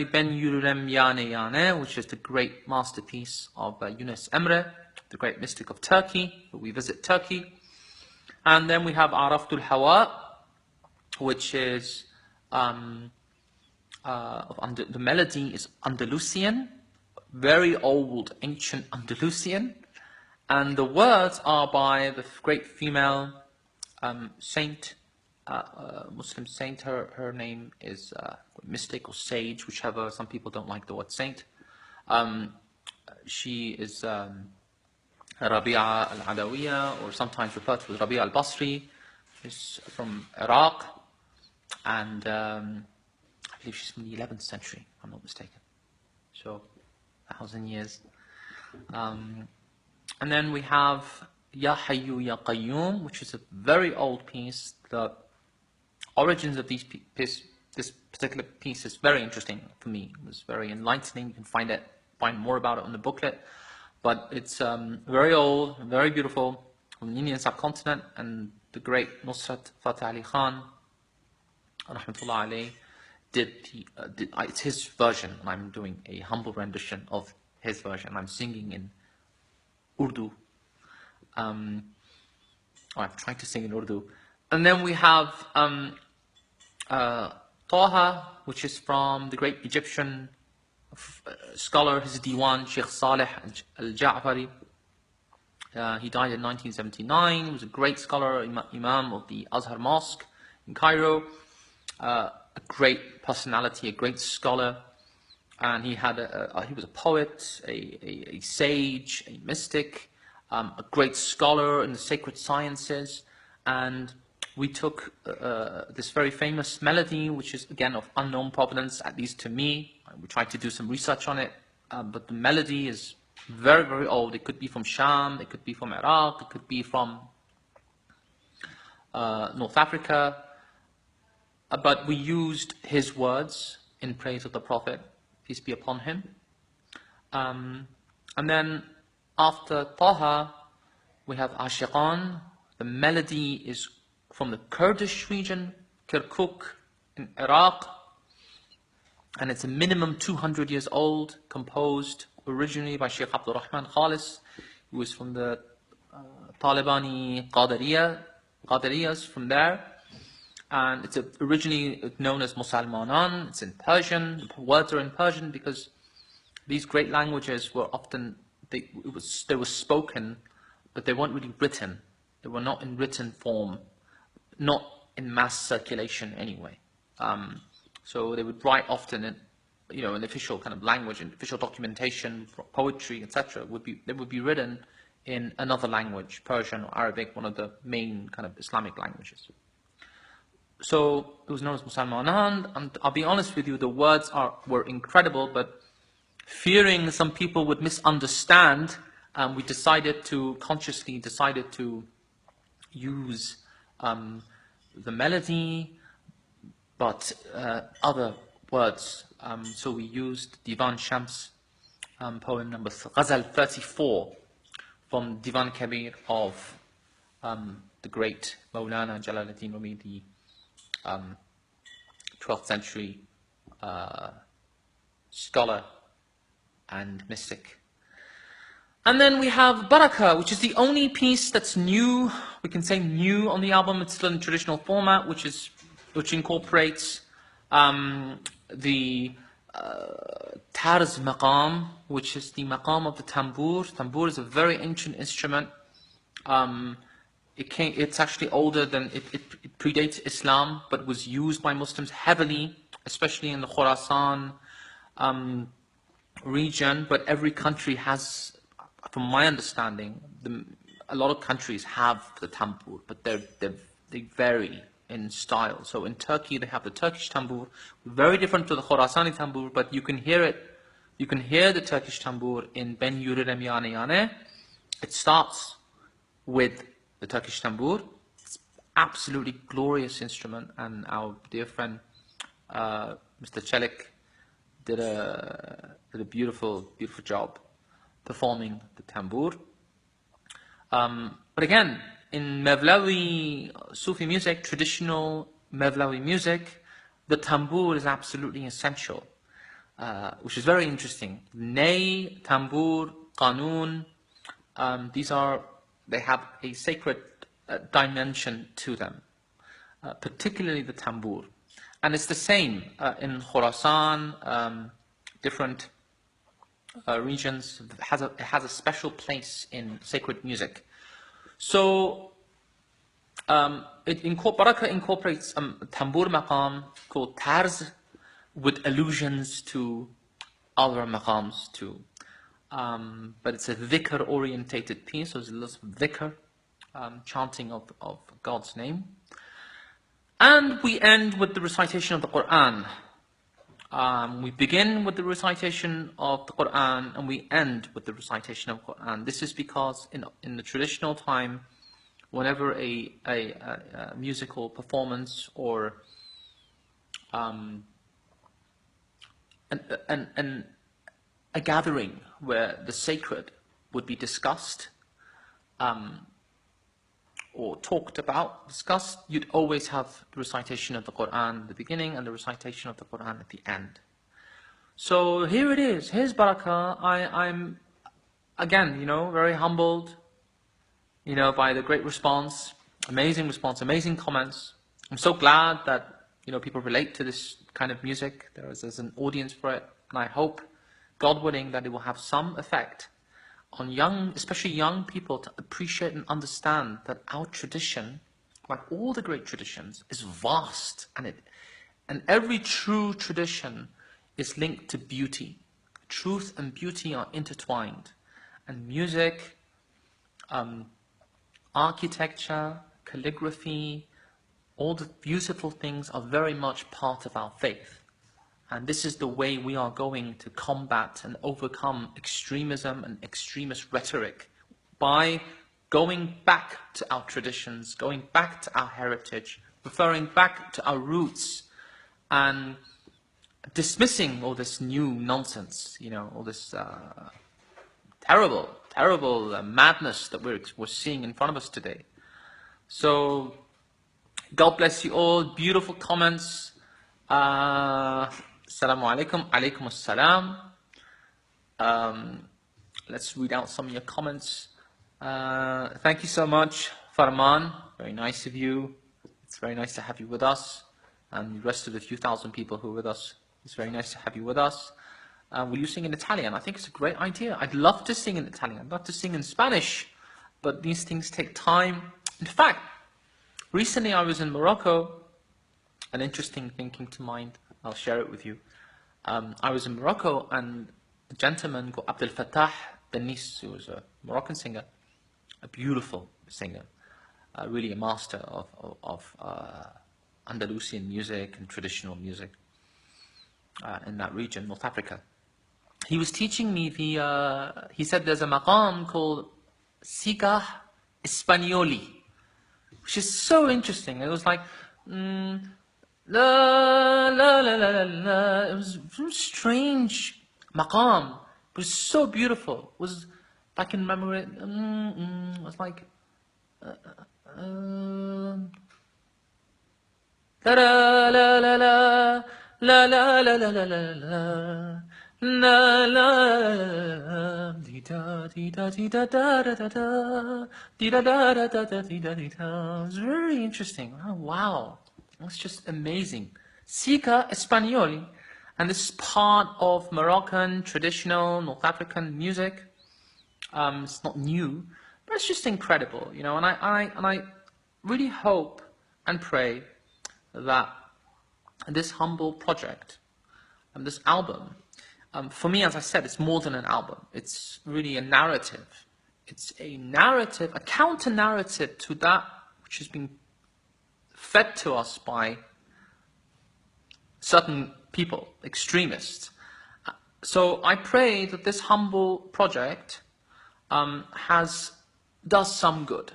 Ben Yurem Yane Yane, which is the great masterpiece of Yunus Emre, the great mystic of Turkey. We visit Turkey. And then we have Araftul Hawa, which is the melody is Andalusian, very old, ancient Andalusian. And the words are by the great female saint, Muslim saint. Her name is mystic or sage, whichever. Some people don't like the word saint. She is Rabi'a al-Adawiya, or sometimes referred to as Rabi'a al-Basri. She's from Iraq, and I believe she's from the 11th century, if I'm not mistaken. So, 1,000 years. And then we have Ya Hayyu Ya Qayyum, which is a very old piece. The origins of this particular piece is very interesting for me. It was very enlightening. You can find more about it on the booklet. But it's very old, very beautiful, from the Indian subcontinent, and the great Nusrat Fateh Ali Khan, rahmatullah alayh, it's his version, and I'm doing a humble rendition of his version. I'm singing in Urdu. I'm trying to sing in Urdu. And then we have Taha, which is from the great Egyptian scholar, his Diwan, Sheikh Saleh al-Ja'fari. He died in 1979. He was a great scholar, Imam of the Azhar Mosque in Cairo. A great personality, a great scholar. And he was a poet, a sage, a mystic, a great scholar in the sacred sciences. And we took this very famous melody, which is again of unknown provenance, at least to me. We tried to do some research on it, but the melody is very, very old. It could be from Sham, it could be from Iraq, it could be from North Africa. But we used his words in praise of the Prophet, peace be upon him. And then after Taha, we have Ashiqan. The melody is from the Kurdish region, Kirkuk in Iraq. And it's a minimum 200 years old, composed originally by Sheikh Abdul Rahman Khalis, who is from the Talibani Qadariyas from there. And it's originally known as Musalmanan. It's in Persian. The words are in Persian because these great languages were often, they were spoken, but they weren't really written. They were not in written form, not in mass circulation anyway. So they would write often in, an official kind of language, and official documentation, poetry, etc. They would be written in another language, Persian or Arabic, one of the main kind of Islamic languages. So it was known as Musalmanan, and I'll be honest with you, the words were incredible, but fearing some people would misunderstand, we consciously decided to use the melody, but other words. So we used Divan Shams, poem number Ghazal 34, from Divan Kabir of the great Maulana Jalaluddin Rumi, the 12th century scholar and mystic. And then we have BarakaH, which is the only piece that's new, we can say new on the album. It's still in traditional format, which incorporates the Tarz maqam, which is the maqam of the tambour. Tambour is a very ancient instrument. It's actually older than, it predates Islam, but was used by Muslims heavily, especially in the Khorasan region. But every country has, from my understanding, a lot of countries have the tambour, but they vary in style. So in Turkey, they have the Turkish tambour, very different to the Khorasani tambour, but you can hear it. You can hear the Turkish tambour in Ben Yurem Yane Yane. It starts with the Turkish tambour. It's absolutely glorious instrument, and our dear friend Mr. Çelik did a beautiful, beautiful job performing the tambour. But again, in Mevlawi Sufi music, traditional Mevlawi music, the tambour is absolutely essential. which is very interesting. Ney, tambur, qanun, they have a sacred dimension to them, particularly the tambur. And it's the same in Khorasan, different regions. It has a special place in sacred music. So BarakaH incorporates tambur maqam called tarz with allusions to other maqams too. But it's a dhikr orientated piece, so there's lots of dhikr, chanting of God's name. And we end with the recitation of the Quran. We begin with the recitation of the Quran and we end with the recitation of the Quran. This is because in the traditional time, whenever a musical performance or a gathering where the sacred would be discussed or talked about, discussed, you'd always have the recitation of the Quran at the beginning and the recitation of the Quran at the end. So here it is. Here's BarakaH. I'm again, very humbled, by the great response, amazing comments. I'm so glad that, people relate to this kind of music. There's an audience for it. And I hope, God willing, that it will have some effect on especially young people, to appreciate and understand that our tradition, like all the great traditions, is vast. And every true tradition is linked to beauty. Truth and beauty are intertwined. And music, architecture, calligraphy, all the beautiful things are very much part of our faith. And this is the way we are going to combat and overcome extremism and extremist rhetoric, by going back to our traditions, going back to our heritage, referring back to our roots, and dismissing all this new nonsense, all this terrible madness that we're seeing in front of us today. So, God bless you all. Beautiful comments. Assalamu alaikum. Alaikum assalam. Let's read out some of your comments. Thank you so much, Farman. Very nice of you. It's very nice to have you with us. And the rest of the few thousand people who are with us, it's very nice to have you with us. Will you sing in Italian? I think it's a great idea. I'd love to sing in Italian. I'd love to sing in Spanish. But these things take time. In fact, recently I was in Morocco. An interesting thing came to mind. I'll share it with you. I was in Morocco, and a gentleman called Abdel Fattah Denis, who was a Moroccan singer, a beautiful singer, really a master of Andalusian music and traditional music in that region, North Africa. He was teaching me he said there's a maqam called Sikah Espagnoli, which is so interesting. It was like, la la la la la. It was a strange maqam, but it was so beautiful. It was, if I can remember it, it was like la la la la la la la la la la la la di da di da di da da da da da di da da da da da di da di da. It was very interesting. Oh, wow. It's just amazing. Sikah Espagnoli, and this is part of Moroccan traditional North African music. It's not new, but it's just incredible, And I really hope and pray that this humble project and this album, for me, as I said, it's more than an album. It's really a narrative. It's a narrative, a counter-narrative to that which has been fed to us by certain people, extremists. So I pray that this humble project does some good.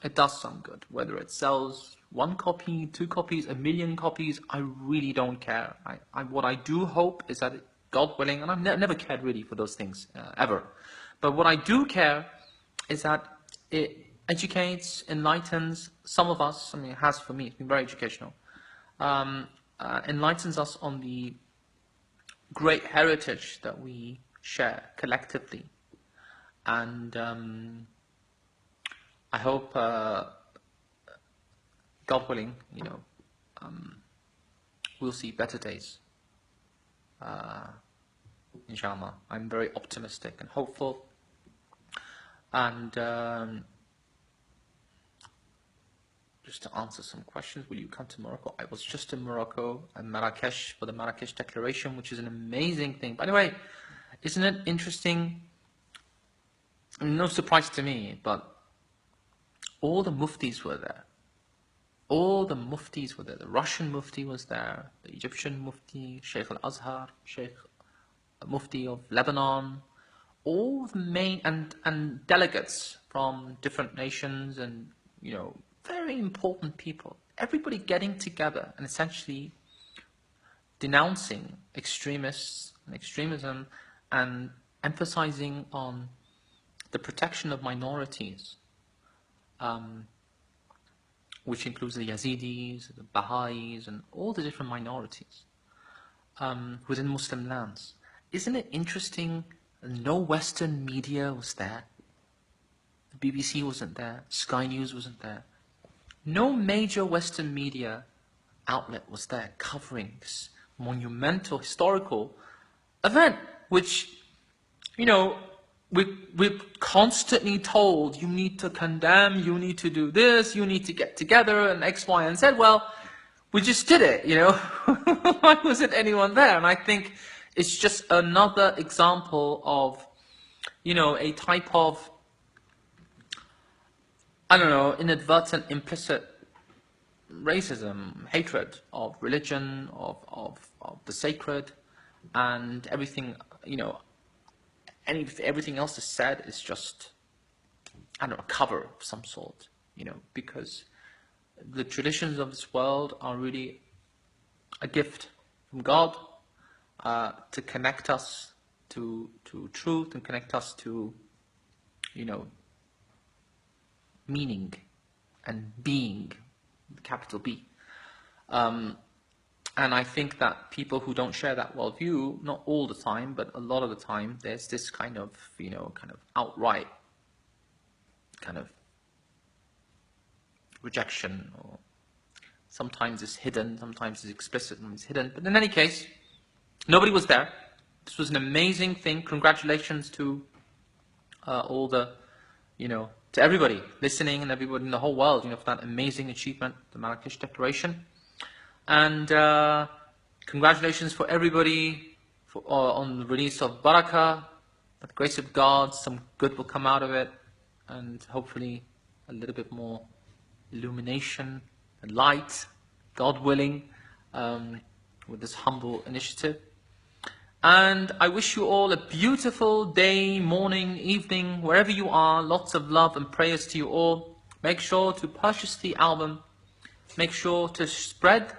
It does some good. Whether it sells 1 copy, 2 copies, 1 million copies, I really don't care. What I do hope is that, God willing, and I've never cared really for those things, ever. But what I do care is that it educates, enlightens some of us. I mean, it has for me. It's been very educational. Enlightens us on the great heritage that we share collectively. And I hope, God willing, we'll see better days. Inshallah. I'm very optimistic and hopeful. And just to answer some questions, will you come to Morocco? I was just in Morocco and Marrakesh for the Marrakesh Declaration, which is an amazing thing. By the way, isn't it interesting? No surprise to me, but all the muftis were there. All the muftis were there. The Russian mufti was there, the Egyptian mufti, Sheikh al-Azhar, Sheikh Mufti of Lebanon, all the main and delegates from different nations and, very important people. Everybody getting together and essentially denouncing extremists and extremism and emphasizing on the protection of minorities, which includes the Yazidis, the Baha'is, and all the different minorities within Muslim lands. Isn't it interesting? No Western media was there. The BBC wasn't there. Sky News wasn't there. No major Western media outlet was there covering this monumental historical event, which, we're constantly told, you need to condemn, you need to do this, you need to get together, and X, Y, and Z. Well, we just did it, Why wasn't anyone there? And I think it's just another example of, a type of, inadvertent, implicit racism, hatred of religion, of the sacred, and everything, everything else is said is just, a cover of some sort, because the traditions of this world are really a gift from God to connect us to truth and connect us to, meaning and being, capital B. And I think that people who don't share that worldview, not all the time, but a lot of the time, there's this kind of, outright kind of rejection, or sometimes it's hidden, sometimes it's explicit, and it's hidden. But in any case, nobody was there. This was an amazing thing. Congratulations to all the, to everybody listening and everybody in the whole world, for that amazing achievement, the Marrakesh Declaration. And congratulations for everybody on the release of BarakaH. By the grace of God, some good will come out of it, and hopefully a little bit more illumination and light, God willing, with this humble initiative. And I wish you all a beautiful day, morning, evening, wherever you are. Lots of love and prayers to you all. Make sure to purchase the album. Make sure to spread